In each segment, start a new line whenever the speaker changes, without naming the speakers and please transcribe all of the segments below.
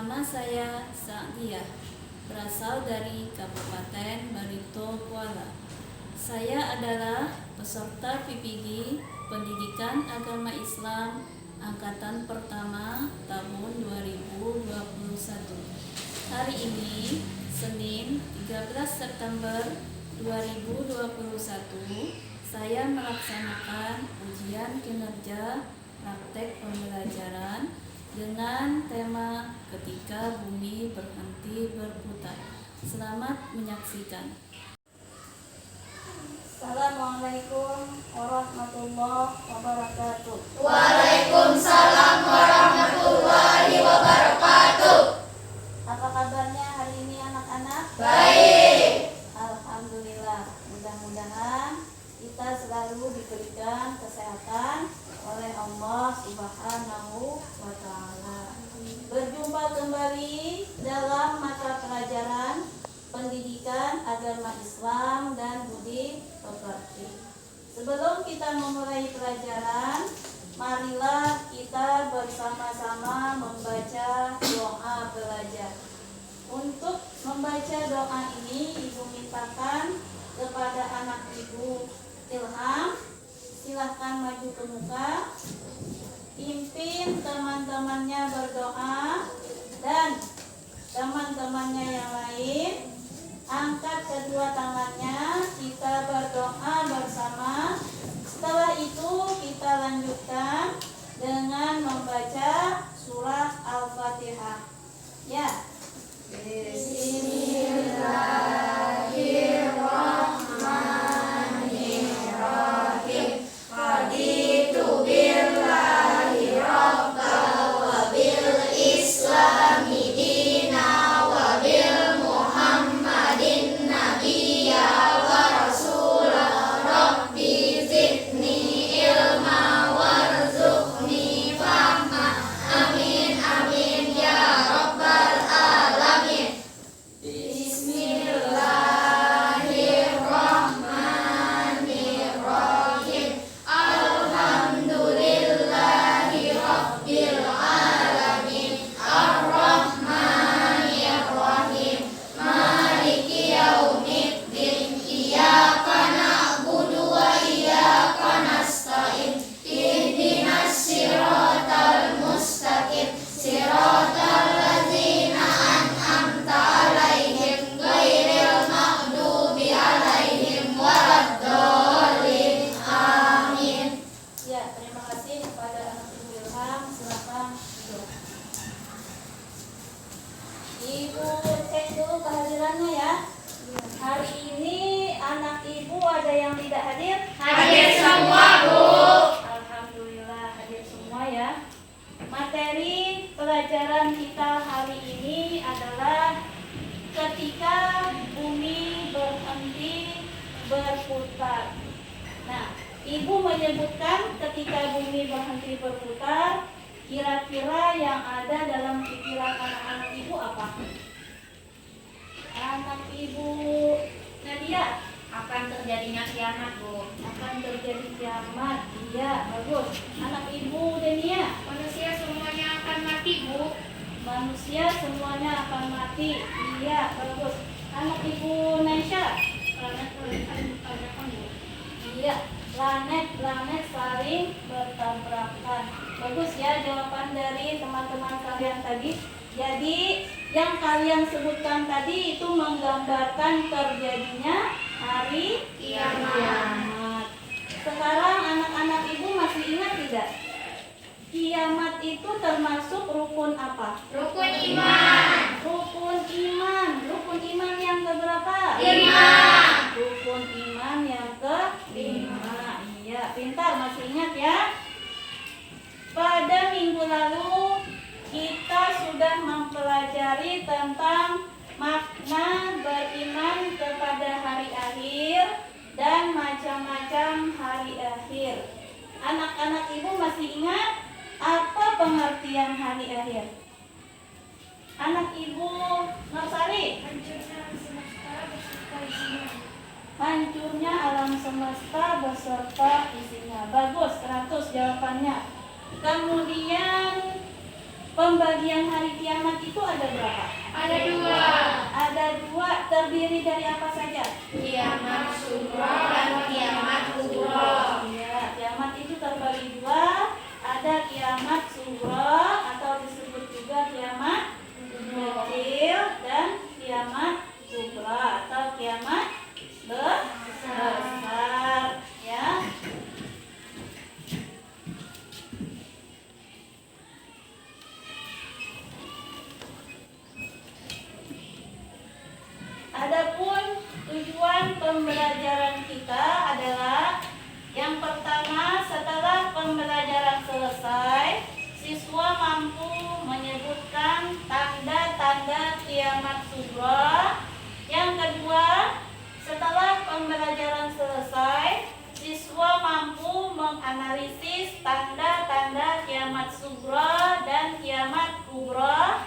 Nama saya Sa'diyah, berasal dari Kabupaten Barito Kuala. Saya adalah peserta PPG Pendidikan Agama Islam Angkatan Pertama tahun 2021. Hari ini, Senin 13 September 2021, saya melaksanakan ujian kinerja praktek pembelajaran dengan tema ketika bumi berhenti berputar. Selamat menyaksikan. Assalamualaikum warahmatullahi wabarakatuh.
Waalaikumsalam warahmatullahi wabarakatuh.
Apa kabarnya hari ini anak-anak?
Baik.
Alhamdulillah. Mudah-mudahan kita selalu diberikan kesehatan oleh Allah Subhanahu wa Ta'ala. Berjumpa kembali dalam mata pelajaran Pendidikan Agama Islam dan Budi Pekerti. Sebelum kita memulai pelajaran, marilah kita bersama-sama membaca doa belajar. Untuk membaca doa ini, Ibu mintakan kepada anak Ibu Ilham, silahkan maju ke muka, pimpin teman-temannya berdoa, dan teman-temannya yang lain angkat kedua tangannya, kita berdoa bersama. Setelah itu kita lanjutkan dengan membaca surah Al-Fatihah. Ya.
Bismillahirrahmanirrahim. Raditu billahi rabban wa bil islami dina wa bil muhammadin nabiyya wa rasulah. Rabbi zidni ilma warzuqni fahma. Amin amin ya rabbal alamin. Bismillahirrahmanirrahim. Alhamdulillahi rabbil alamin. Ar-Rahmanir-Rahim. Maliki yaumiddin. Iyyaka na'budu wa iyyaka nasta'in. Ihdinas siratal mustaqim. Siratal ladzina an'amta 'alaihim ghairil maghdubi 'alaihim waladdallin. Amin.
Ya, terima kasih kepada anak Ibu Ilham. Silakan duduk. Ibu cek dulu kehadirannya ya. Hari ini anak Ibu ada yang tidak hadir?
Hadir semua, Bu.
Alhamdulillah hadir semua ya. Materi pelajaran kita hari ini adalah ketika bumi berhenti berputar. Nah, Ibu menyebutkan ketika bumi berhenti berputar, kira-kira yang ada dalam pikiran anak-anak Ibu apa? Anak Ibu Nadia,
Akan terjadinya kiamat, Bu.
akan terjadi kiamat. Iya, bagus. Anak Ibu Denia,
Manusia semuanya akan mati, Bu.
manusia semuanya akan mati. Iya, bagus. Anak Ibu Naisha, iya, planet saling bertabrakan. Bagus ya jawaban dari teman-teman kalian tadi. Jadi yang kalian sebutkan tadi itu menggambarkan terjadinya hari kiamat. Sekarang anak-anak Ibu masih ingat tidak? Kiamat itu termasuk rukun apa?
Rukun iman.
Rukun iman. Rukun iman yang keberapa?
5.
Rukun iman yang ke-5. Iya, pintar, masih ingat ya? Pada minggu lalu kita sudah mempelajari tentang makna beriman kepada hari akhir dan macam-macam hari akhir. Anak-anak Ibu masih ingat apa pengertian hari akhir? Anak Ibu Nursari, hancurnya alam semesta beserta isinya. Bagus, 100 jawabannya. Kemudian pembagian hari kiamat itu ada berapa?
Ada 2.
Ada 2, terdiri dari apa saja?
Kiamat sughra dan kiamat kubra.
Ya, kiamat itu terbagi 2. Ada kiamat sughra atau disebut juga kiamat kecil dan kiamat kubra atau kiamat besar. Ya. Adapun tujuan pembelajaran kita adalah yang pertama, setelah pembelajaran selesai, siswa mampu menyebutkan tanda-tanda kiamat sughra. Yang kedua, setelah pembelajaran selesai, siswa mampu menganalisis tanda-tanda kiamat sughra dan kiamat kubra.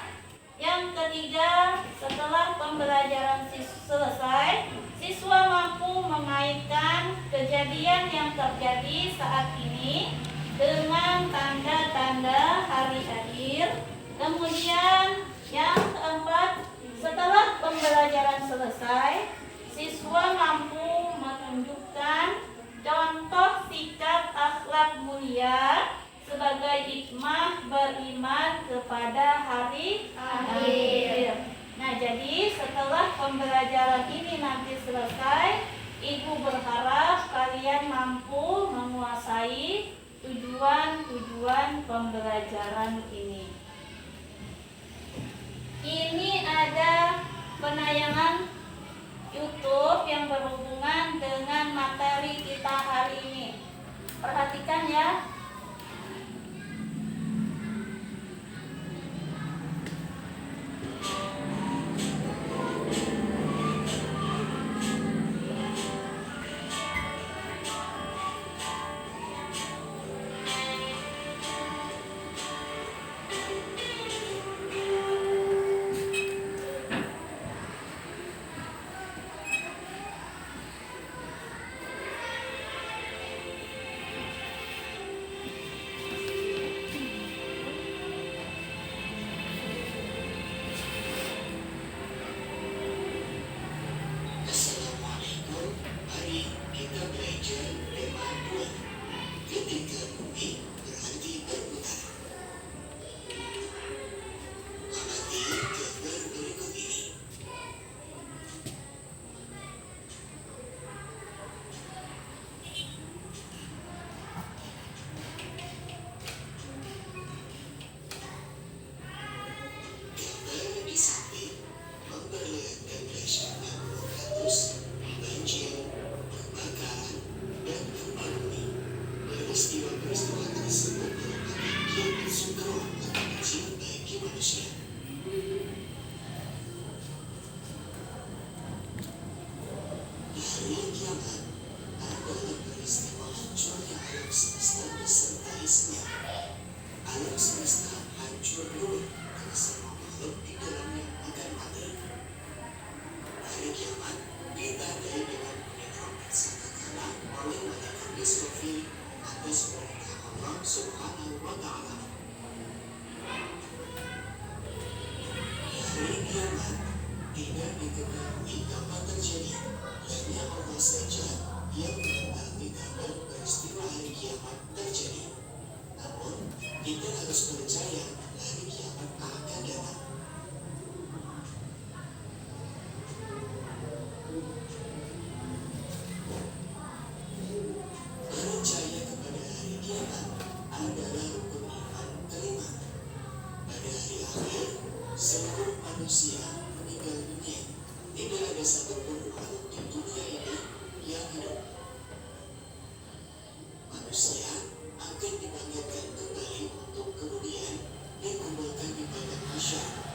Yang ketiga, setelah pembelajaran selesai, siswa mampu mengaitkan kejadian yang terjadi saat ini dengan tanda-tanda hari akhir. Kemudian yang keempat, setelah pembelajaran selesai, siswa mampu menunjukkan contoh sikap akhlak mulia sebagai hikmah beriman kepada hari akhir. Nah, jadi setelah pembelajaran ini nanti selesai, Ibu berharap kalian mampu menguasai tujuan-tujuan pembelajaran ini. Ini ada penayangan YouTube yang berhubungan dengan materi kita hari ini. Perhatikan ya.
Tidak diketahui kapan terjadi, hanya Allah saja yang mengetahui kapan peristiwa hari kiamat terjadi. Namun, kita harus percaya hari kiamat akan datang. Percaya kepada hari kiamat adalah rukun iman kelima. Pada hari akhir, seluruh manusia meninggal dunia. Tidak ada satupun makhluk di dunia ini yang hidup. Manusia akan dibangkitkan kembali untuk kemudian dikumpulkan di padang mahsyar.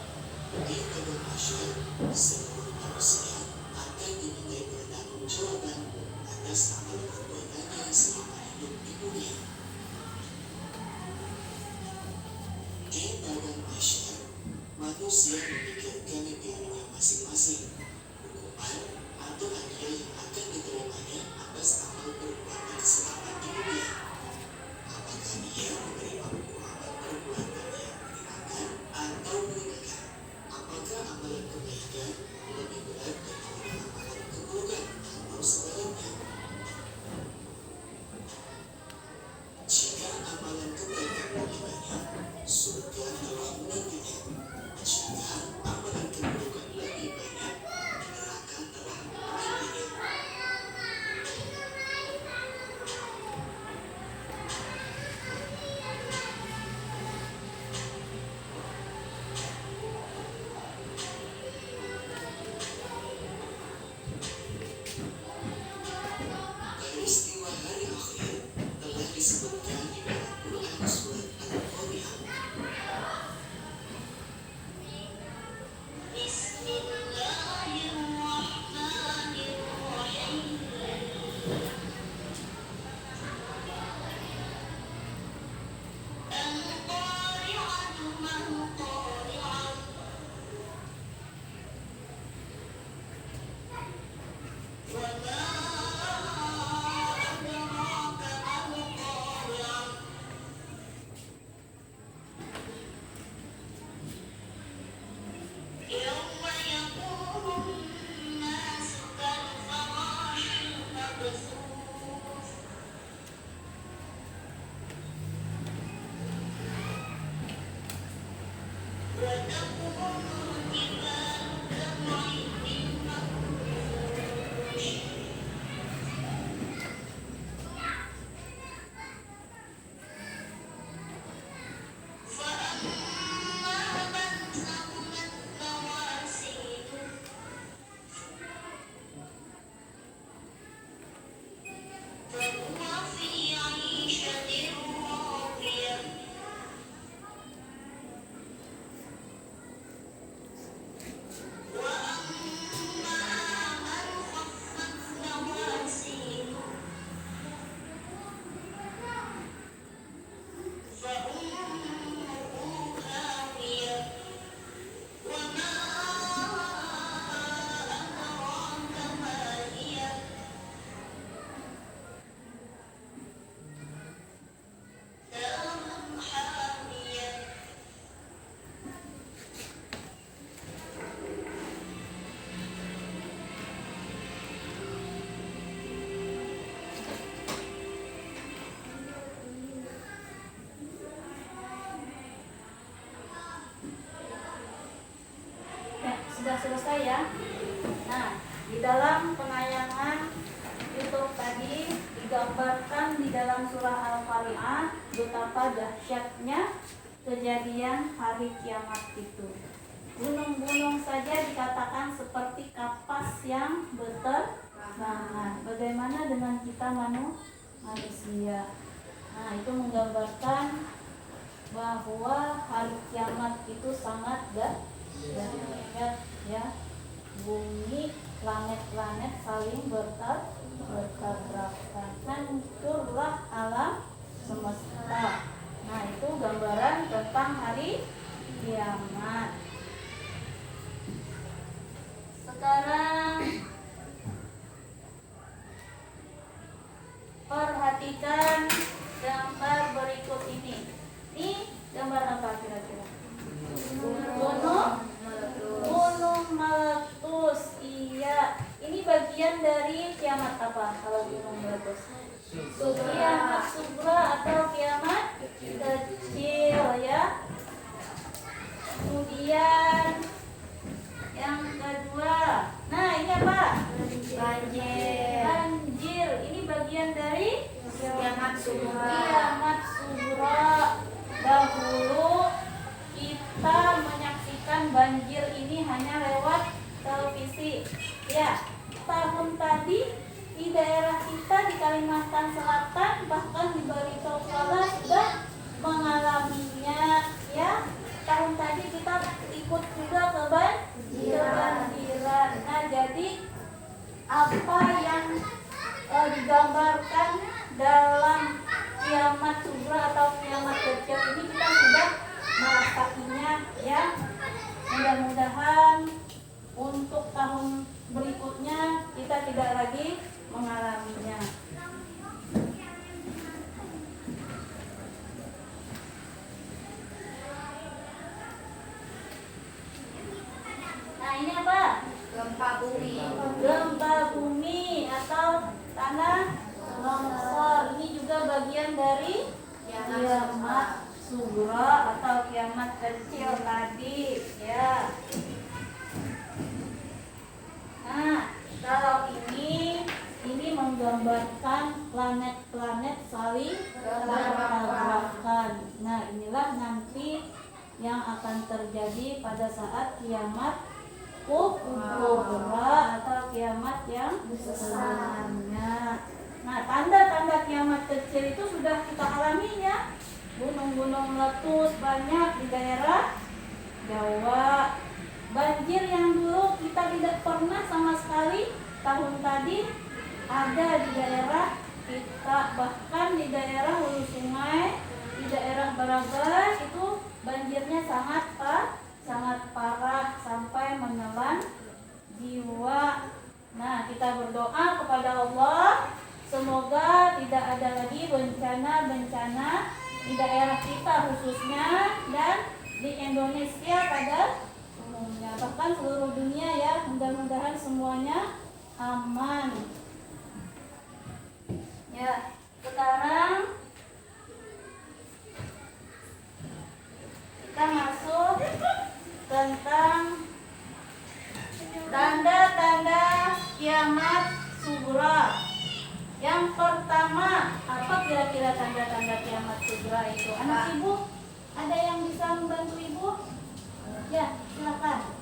Nah, di dalam penayangan YouTube tadi digambarkan di dalam surah Al-Qari'ah betapa dahsyatnya kejadian hari kiamat itu. Gunung-gunung saja dikatakan seperti kapas yang berterbangan. Bagaimana dengan kita manusia? Nah, itu menggambarkan bahwa hari kiamat itu sangat dahsyat ya. Bumi, planet-planet saling bertabrakan, hancurlah alam semesta. Nah, itu gambaran tentang hari kiamat. Sekarang perhatikan gambar berikut ini. Ini gambar apa kira-kira? Gunung meletus. Iya, ini bagian dari kiamat apa kalau gunung meletus? Kiamat sugra atau kiamat kecil ya. Kemudian yang kedua, nah ini apa?
Banjir.
Banjir. Ini bagian dari
Kiamat sugra.
kiamat sugra. Dahulu kita menyaksikan banjir ini hanya lewat televisi. Ya, tahun tadi di daerah kita di Kalimantan Selatan bahkan di Baritokuala sudah mengalaminya. Ya, tahun tadi kita ikut juga kebanjiran. Nah, jadi apa yang digambarkan dalam kiamat sugra atau kiamat kecil ini kita sudah merasakannya ya. Mudah-mudahan untuk tahun berikutnya kita tidak lagi mengalaminya. Nah, ini apa?
Gempa bumi.
Gempa bumi atau tanah longsor. Ini juga bagian dari kiamat sugra atau kiamat kecil tadi ya. Nah, kalau ini menggambarkan planet-planet saling bertabrakan. Nah, inilah nanti yang akan terjadi pada saat kiamat kubra atau kiamat yang sebenarnya. Nah, tanda-tanda kiamat kecil itu sudah kita alami ya. Gunung-gunung meletus banyak di daerah Jawa. Banjir yang dulu kita tidak pernah sama sekali tahun tadi ada di daerah kita. Bahkan di daerah hulu sungai, di daerah Baraga itu banjirnya sangat parah sampai menelan jiwa. Nah, kita berdoa kepada Allah semoga tidak ada lagi bencana-bencana di daerah kita khususnya dan di Indonesia pada umumnya, bahkan seluruh dunia ya. Mudah-mudahan semuanya aman. Ya, sekarang kita masuk tentang tanda-tanda kiamat sugra. Yang pertama, apa kira-kira tanda-tanda kiamat sugra itu? Anak ibu, ada yang bisa membantu ibu? Ya, silakan.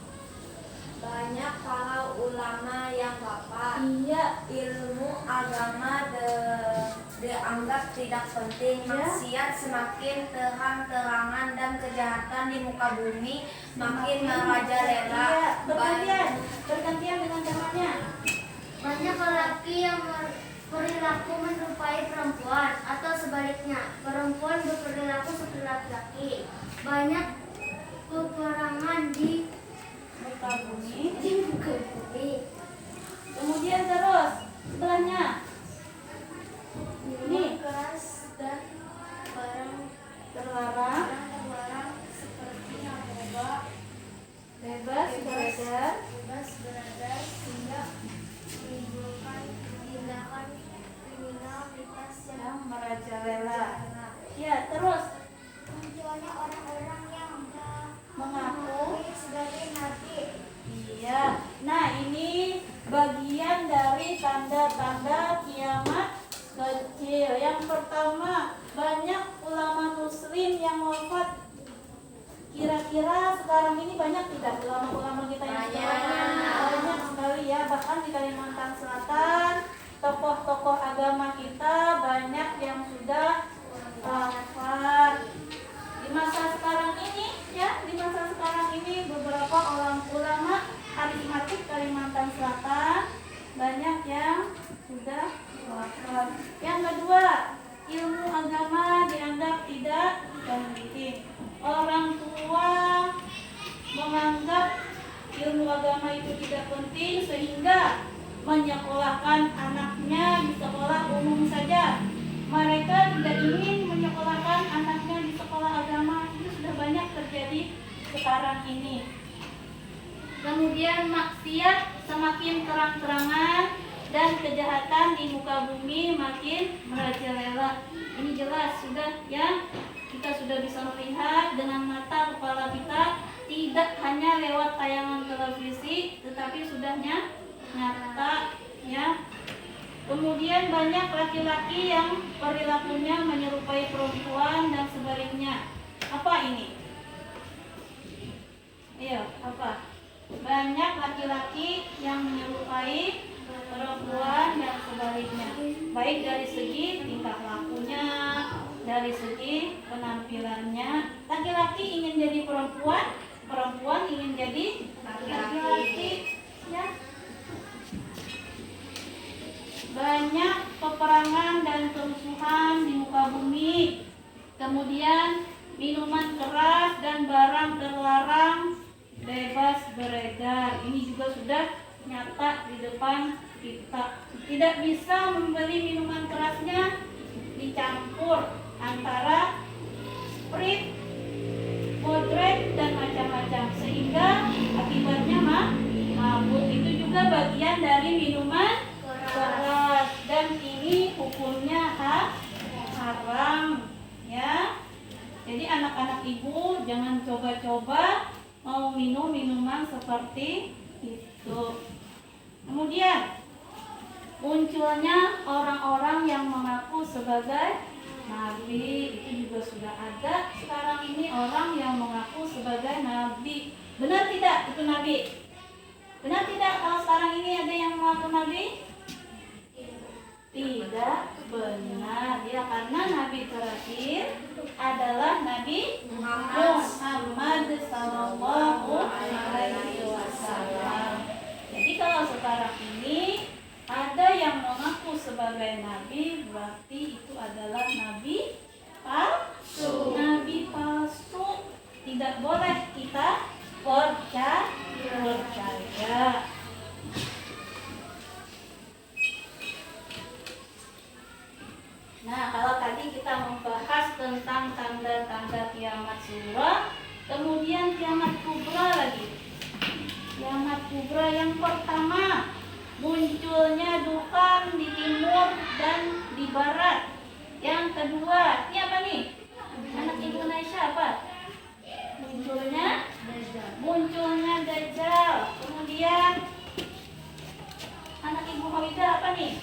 Banyak para ulama yang wafat.
Iya,
Ilmu agama dianggap tidak penting.
Iya.
Maksiat semakin terang-terangan dan kejahatan di muka bumi makin merajalela.
Iya, bergantian dengan temannya.
Banyak lelaki yang perilaku menyerupai perempuan atau sebaliknya, perempuan berperilaku seperti laki-laki. Banyak peperangan di
Muka bumi.
muka bumi.
Kemudian terus setelahnya. Ini
Keras dan barang
terlarang,
terlarang seperti narkoba,
bebas beredar,
bebas beredar sehingga menimbulkan tindakan kriminalitas yang
yang merajalela. Ya, terus
munculnya orang-orang yang
mengaku.
sebagai nabi.
Iya. Nah, bagian dari tanda-tanda kiamat kecil. Yang pertama, banyak ulama muslim yang wafat. Kira-kira sekarang ini banyak tidak ulama-ulama kita yang banyak sekali ya. Bahkan di Kalimantan Selatan, tokoh-tokoh agama kita banyak yang sudah wafat. Di masa sekarang ini ya, di masa sekarang ini beberapa ulama karismatik Kalimantan Selatan banyak yang sudah wafat. Yang kedua, ilmu agama dianggap tidak penting. Orang tua menganggap ilmu agama itu tidak penting sehingga menyekolahkan anaknya di sekolah umum saja. Mereka tidak ingin menyekolahkan anaknya di sekolah agama. Itu sudah banyak terjadi sekarang ini. Kemudian maksiat semakin terang-terangan dan kejahatan di muka bumi makin merajalela. Ini jelas sudah ya, kita sudah bisa melihat dengan mata kepala kita, tidak hanya lewat tayangan televisi, tetapi sudah nyata ya. Kemudian banyak laki-laki yang perilakunya menyerupai perempuan dan sebaliknya. Apa ini? Ayo, apa? Banyak laki-laki yang menyerupai perempuan dan sebaliknya, baik dari segi tingkah lakunya, dari segi penampilannya. Laki-laki ingin jadi perempuan, perempuan ingin jadi laki-laki ya. Banyak peperangan dan kerusuhan di muka bumi. Kemudian minuman keras dan barang terlarang bebas beredar. Ini juga sudah nyata di depan kita. Tidak bisa membeli minuman kerasnya dicampur antara Sprite, Bodrek dan macam-macam, sehingga akibatnya mabuk. Itu juga bagian dari minuman keras dan ini hukumnya haram ya. Jadi anak-anak ibu jangan coba-coba mau minum minuman seperti itu. Kemudian munculnya orang-orang yang mengaku sebagai nabi. Itu juga sudah ada sekarang ini, orang yang mengaku sebagai nabi. Benar tidak itu nabi? Benar tidak kalau sekarang ini ada yang mengaku nabi? Tidak benar ya, karena nabi terakhir adalah Nabi Muhammad sallallahu alaihi wasallam. Jadi kalau sekarang ini ada yang mengaku sebagai nabi, berarti itu adalah nabi palsu. Nabi palsu tidak boleh kita percaya. Nah, kalau tadi kita membahas tentang tanda-tanda kiamat sughra, kemudian kiamat kubra lagi. Kiamat kubra yang pertama, munculnya dukhan di timur dan di barat. Yang kedua, ini apa nih? Anak ibu Naisha apa? Munculnya Dajjal. Kemudian anak ibu Hawidah apa nih?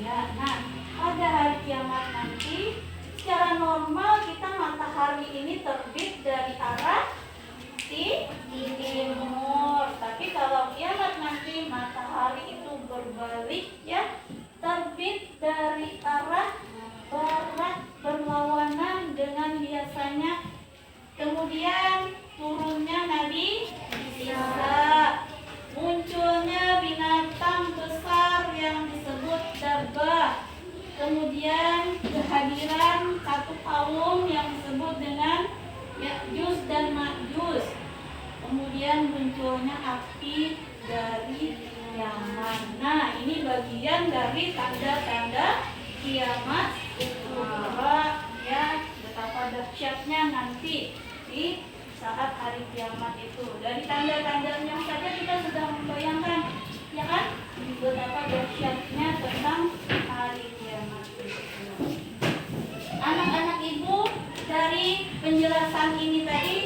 Ya, nah pada hari kiamat nanti secara normal kita matahari ini terbit dari arah timur. Tapi kalau kiamat nanti matahari itu berbalik ya, terbit dari arah barat berlawanan dengan biasanya. Kemudian turunnya Nabi Isa. Munculnya binatang besar yang disebut dabah. Kemudian kehadiran satu kaum yang disebut dengan Ya'juj dan Ma'juj. Kemudian munculnya api dari Yaman. Nah, ini bagian dari tanda-tanda kiamat kubra ya, betapa dahsyatnya nanti di saat hari kiamat itu. Dari tanda-tandanya saja kita sudah membayangkan ya kan, betapa dahsyatnya tentang hari kiamat itu. Anak-anak ibu, dari penjelasan ini tadi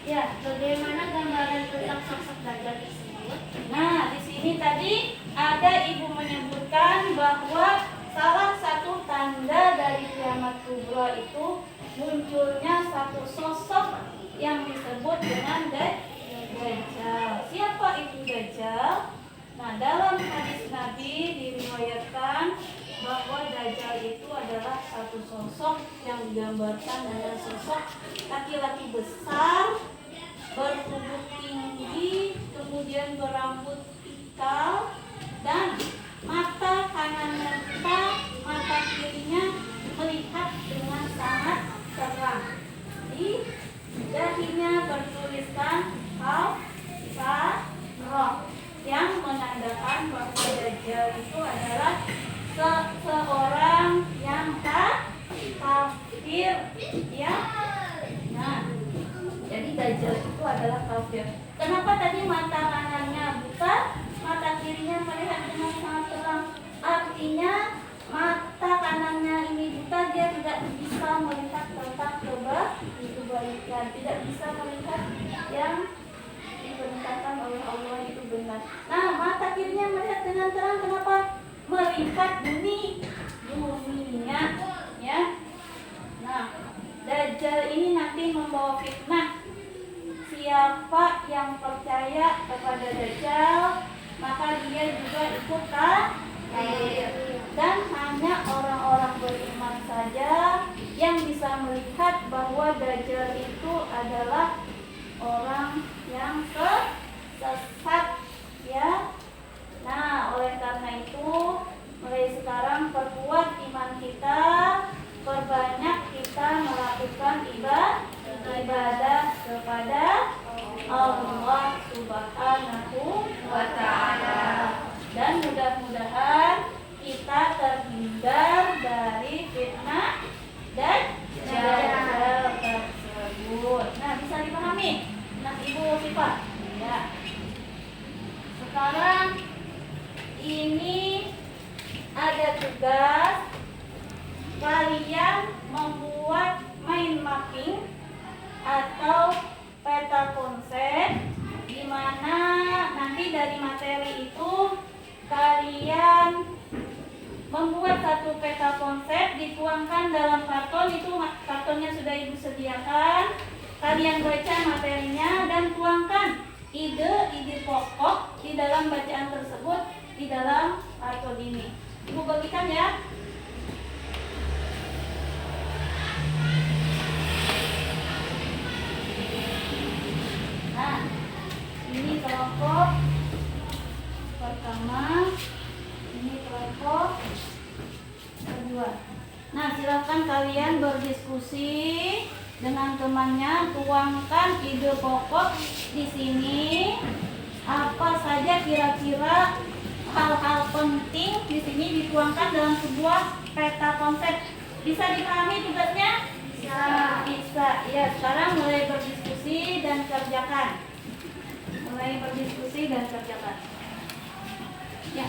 Ya,
Bagaimana gambaran tentang sosok Dajjal tersebut?
nah di sini tadi ada ibu menyebutkan bahwa salah satu tanda dari kiamat kubra itu munculnya satu sosok yang disebut dengan Dajjal. Siapa itu Dajjal? Nah, dalam hadis Nabi diriwayatkan bahwa Dajjal itu adalah satu sosok yang digambarkan dengan sosok laki-laki besar, bertubuh tinggi, kemudian berambut ikal, dan mata kanannya buta, mata kirinya melihat dengan sangat terang. Di dahinya bertuliskan Al-Farah yang menandakan bahwa Dajjal itu adalah seorang yang kafir, ya. Nah, jadi Dajjal itu adalah kafir. Kenapa tadi mata kanannya buta, mata kirinya melihat dengan sangat terang? Artinya mata kanannya ini buta, dia tidak bisa melihat tentang kebaikan, tidak bisa melihat yang diperintahkan oleh Allah itu benar. Nah, mata kirinya melihat dengan terang. Kenapa? Melihat dunia, ya. Nah, Dajjal ini nanti membawa fitnah. Siapa yang percaya kepada Dajjal, maka dia juga ikut kafir. Dan hanya orang-orang beriman saja yang bisa melihat bahwa Dajjal itu adalah orang yang sesat, ya. Nah, oleh karena itu mulai sekarang perkuat iman kita, perbanyak kita melakukan ibadah kepada Allah Subhanahu wa Ta'ala, dan mudah-mudahan kita terhindar dari fitnah dan Dajjal tersebut. Nah, bisa dipahami? Nah, Ibu Sifat, ya. Sekarang ini ada tugas kalian membuat mind mapping atau peta konsep, di mana nanti dari materi itu kalian membuat satu peta konsep, dituangkan dalam karton. Itu kartonnya sudah Ibu sediakan. Kalian baca materinya dan tuangkan ide-ide pokok di dalam bacaan tersebut di dalam karton ini. Ibu bagikan, ya. Nah, ini kelompok pertama, ini kelompok kedua. Nah, silakan kalian berdiskusi dengan temannya, tuangkan ide pokok di sini. Apa saja kira-kira hal-hal penting di sini dituangkan dalam sebuah peta konsep. Bisa dipahami tugasnya? Bisa. Ya, sekarang mulai berdiskusi dan kerjakan. Ya.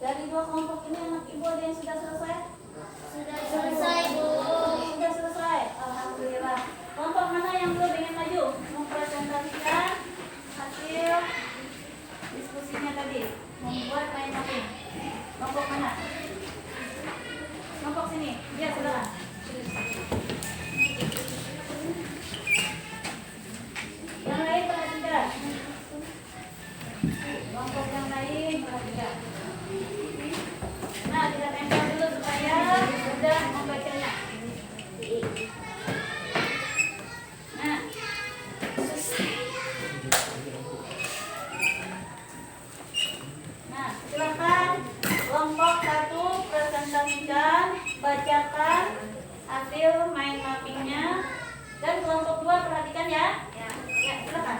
Dari dua kelompok ini anak Ibu ada yang sudah selesai?
Sudah selesai, Bu.
Sudah selesai. Alhamdulillah. Ya, silakan. Yang lain perhatikan. Kelompok yang lain perhatikan. Nah, kita tempel dulu supaya mudah membacanya. Nah, silakan kelompok 1 presentasikan, bacakan hasil mind mappingnya, dan kelompok 2 perhatikan ya. Ya, silakan.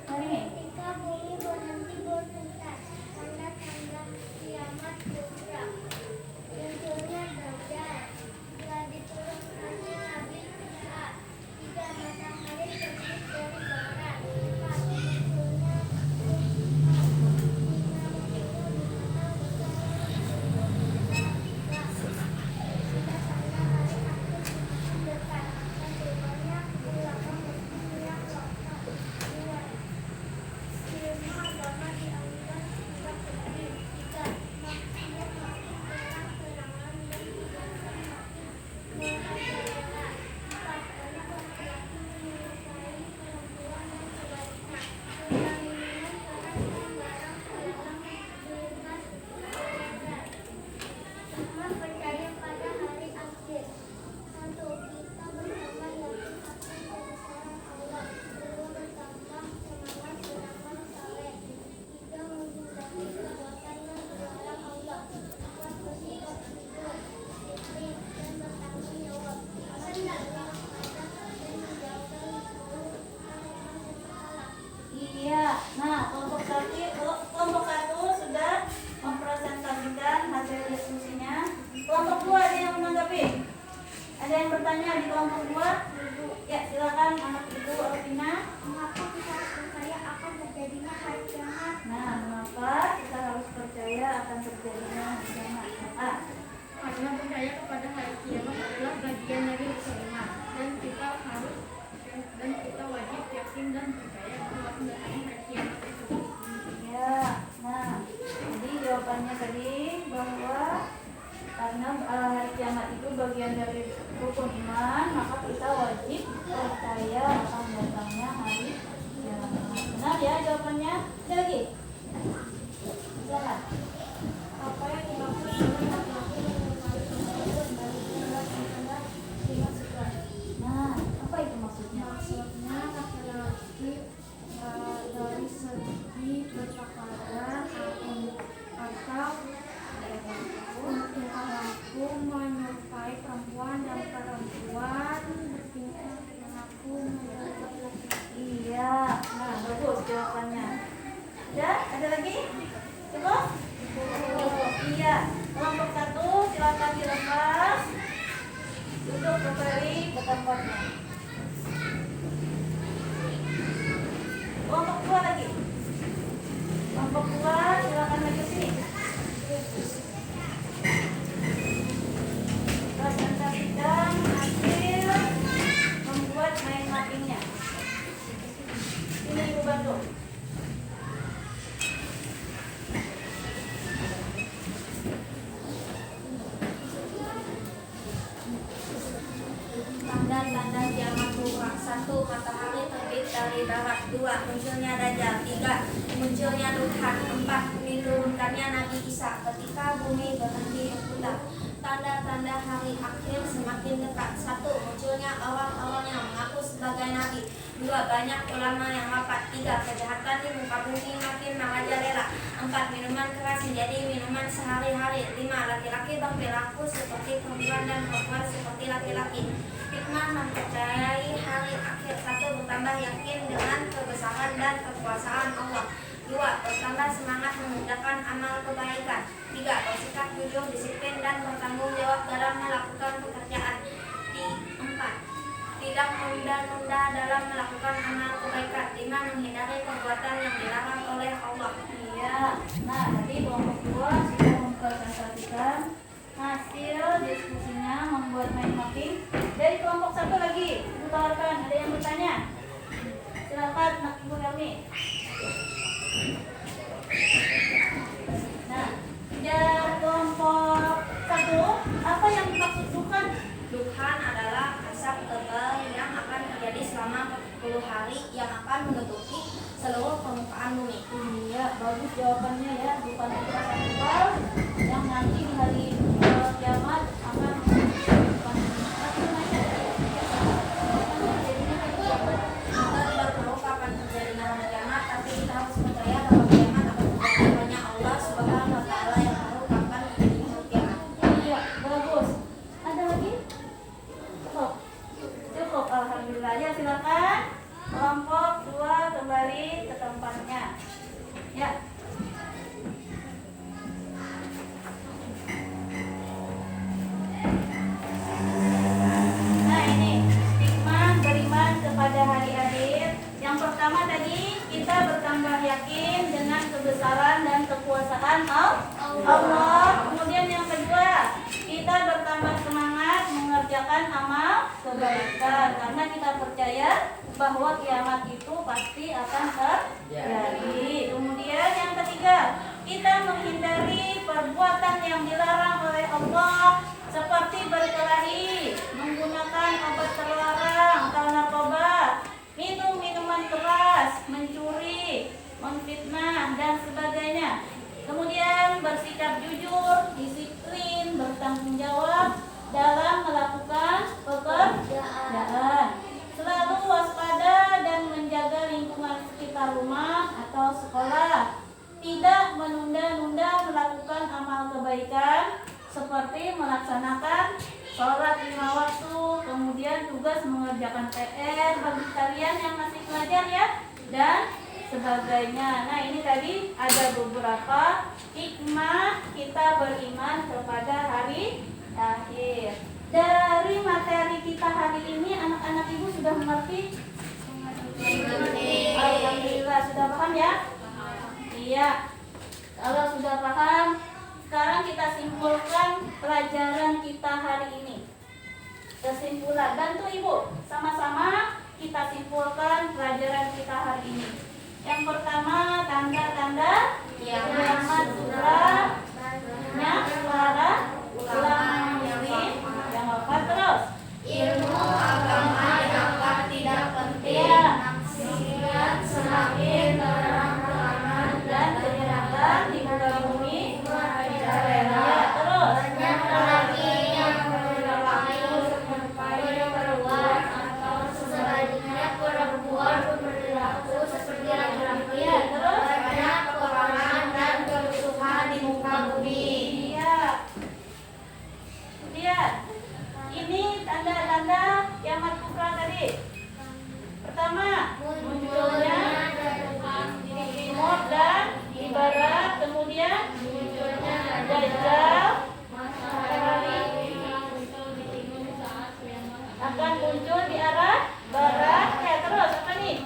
Hari ini.
Ketika bumi berhenti berputar, tanda-tanda kiamat kubra. Munculnya Dajjal. Telah diturunkannya Nabi Isa. 3. Matahari terbit dari barat. 4. Munculnya percaya pada hari akhir. 1. Kita bertambah yakin akan kebesaran Allah. 2. Bertambah semangat beramal saleh. 3. Menghindari perbuatan yang dilarang Allah. 4. Bersikap jujur, disiplin, dan bertanggung jawab. 5. Berdoa kepada dan menjauhkan buruk hal-hal yang salah.
Iya. Nah, kelompok 1 sudah mempresentasikan hasil diskusinya. Kelompok 2 ada yang menanggapi? Ada yang bertanya di kelompok 2? Ya, silakan anak ibu Alvina.
Mengapa kita harus percaya akan terjadinya hari kiamat?
Nah, mengapa kita harus percaya akan terjadinya hari kiamat?
Karena percaya kepada hari kiamat adalah bagian dari keimanan dan kita wajib yakin dan percaya bahwa kedatangan hari kiamat itu.
Ya, nah, jadi jawabannya tadi bahwa karena hari kiamat itu bagian dari rukun iman, maka kita wajib percaya akan datangnya hari kiamat. Benar ya jawabannya? Ada lagi? Silakan.
Apa yang dimaksud dengan laki-laki mengenali sesuatu dari tanda-tanda dimasukkan?
Nah, apa itu maksudnya?
Maksudnya laki-laki dari segi berpakaian atau tingkah laku menyerupai perempuan dan perempuan bertingkah laku menyerupai laki-laki.
Iya, nah bagus jawabannya. Ada lagi? Cukup? Iya. Kelompok 1 silakan dilepas. Duduk kembali ke tempatnya. Kelompok 2 lagi. Kelompok 2 silakan maju sini. Presentasikan hasil membuat mind mappingnya. Sini ibu bantu.
Tanda-tanda kiamat kubra. 1. Matahari terbit dari barat. 2. Munculnya Dajjal. 3. Munculnya Tuhan. 4. Diturunkannya Nabi Isa. Ketika bumi berhenti berputar. Tanda-tanda hari akhir semakin dekat. 1. Munculnya orang-orang yang mengaku sebagai nabi. 2. Banyak ulama yang wafat. 3. Kejahatan di muka bumi makin merajalela. 4. Minuman keras menjadi minuman sehari-hari. 5. Laki-laki berperilaku seperti perempuan dan perempuan seperti laki-laki. Hikmah mempercayai hari akhir. 1. Bertambah yakin dengan kebesaran dan kekuasaan Allah. 2. Bertambah semangat mengerjakan amal kebaikan. 3. Bersikap jujur, disiplin, dan bertanggung jawab dalam melakukan pekerjaan. 4. Tidak menunda-nunda dalam melakukan amal kebaikan. 5. Menghindari perbuatan yang dilarang oleh Allah.
Iya. Nah, tadi kelompok 2 sudah mempresentasikan hasil diskusinya membuat mind mapping. Dari kelompok 1 lagi, ditawarkan. Ada yang bertanya? Silakan, Nak Ibu Helmi. Nah, dari kelompok jawabannya ya, bukan perasaan tebal yang nanti di hari kiamat akan
Kita tidak tahu kapan terjadinya hari kiamat, tapi kita harus percaya bahwa kiamat akan terjadi. Hanya Allah Subhanahu wa Ta'ala yang tahu kapan terjadinya hari kiamat.
Iya, bagus. Ada lagi? Cukup. Cukup, alhamdulillah. Ya, silakan. Kelompok 2 kembali ke tempatnya. Ya. Nah, ini hikmah beriman kepada hari akhir. Yang pertama tadi kita bertambah yakin dengan kebesaran dan kekuasaan Allah. Kemudian yang kedua, kita bertambah semangat mengerjakan amal kebaikan karena kita percaya bahwa kiamat itu pasti akan terjadi. Kemudian yang ketiga, kita menghindari perbuatan yang dilarang oleh Allah seperti berkelahi, menggunakan obat terlarang atau narkoba, minum minuman keras, mencuri, memfitnah dan sebagainya. Kemudian bersikap jujur, disiplin, bertanggung jawab dalam melakukan pekerjaan. Selalu waspada dan menjaga lingkungan sekitar rumah atau sekolah. Tidak menunda-nunda melakukan amal kebaikan seperti melaksanakan sholat 5 waktu, kemudian tugas mengerjakan PR bagi kalian yang masih belajar ya, dan sebagainya. Nah, ini tadi ada beberapa hikmah kita beriman kepada hari akhir. Dari materi kita hari ini, anak-anak ibu sudah mengerti? Alhamdulillah, sudah paham ya? Iya. Kalau sudah paham, sekarang kita simpulkan pelajaran kita hari ini. Kesimpulan, bantu ibu, sama-sama kita simpulkan pelajaran kita hari ini. Yang pertama, tanda-tanda kiamat surah, suara ulama muslim yang wafat. Terus
Ilmu agama dapat tidak penting, naksikan semakin terang-terangan
dan penyerangan di muka bumi
merajalela.
terus
Banyak lagi yang berlaku seperti perempuan atau sebaliknya perempuan berlaku seperti laki-laki.
terus
Banyak peperangan dan kerusuhan di muka bumi.
iya. Kemudian ini tanda-tanda kiamat kubra tadi. Pertama, munculnya timur dan di barat. Kemudian munculnya Dajjal matahari akan muncul di arah barat. Ya, terus apa nih?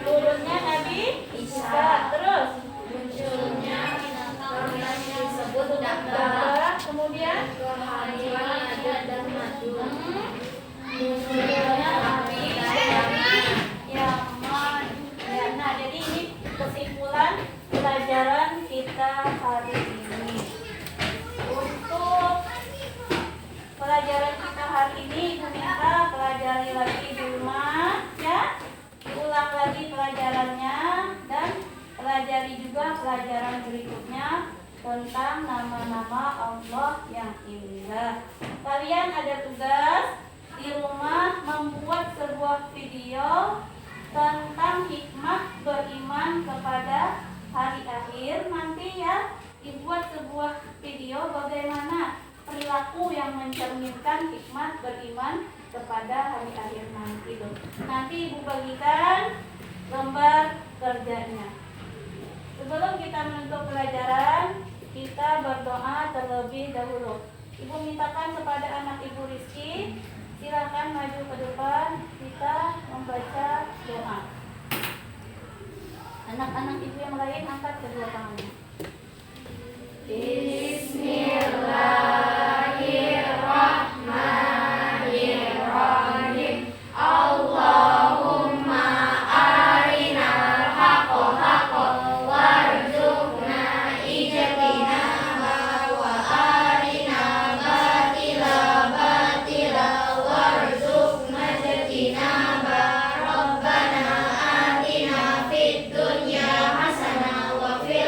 Turunnya Nabi Isa. Terus
Munculnya binatang yang disebut dagga,
kemudian
kehadiran Nabi dan madu.
munculnya Nabi dari Yaman. Ya, nah jadi ini kesimpulan pelajaran kita hari ini. Untuk pelajaran kita hari ini, Ibu minta pelajari lagi di rumah ya, ulang lagi pelajarannya dan pelajari juga pelajaran berikutnya tentang nama-nama Allah yang indah. Kalian ada tugas di rumah membuat sebuah video tentang hikmah beriman kepada hari akhir. Nanti ya dibuat sebuah video bagaimana perilaku yang mencerminkan hikmah beriman kepada hari akhir nanti. Nanti Ibu bagikan lembar kerjanya. Sebelum kita menutup pelajaran, kita berdoa terlebih dahulu. Ibu mintakan kepada anak Ibu Rizky, silakan maju ke depan, kita membaca doa. Anak-anak Ibu yang lain angkat kedua tangannya.
Bismillahirrahmanirrahim. Allahumma arinal haqqo haqqan warzuqna ijtinaba wa arinal batila batila warzuqna ijtinaba. Rabbana atina fid dunya hasanah wa fil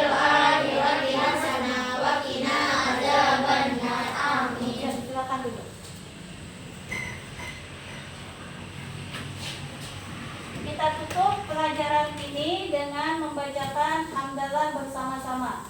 bersama.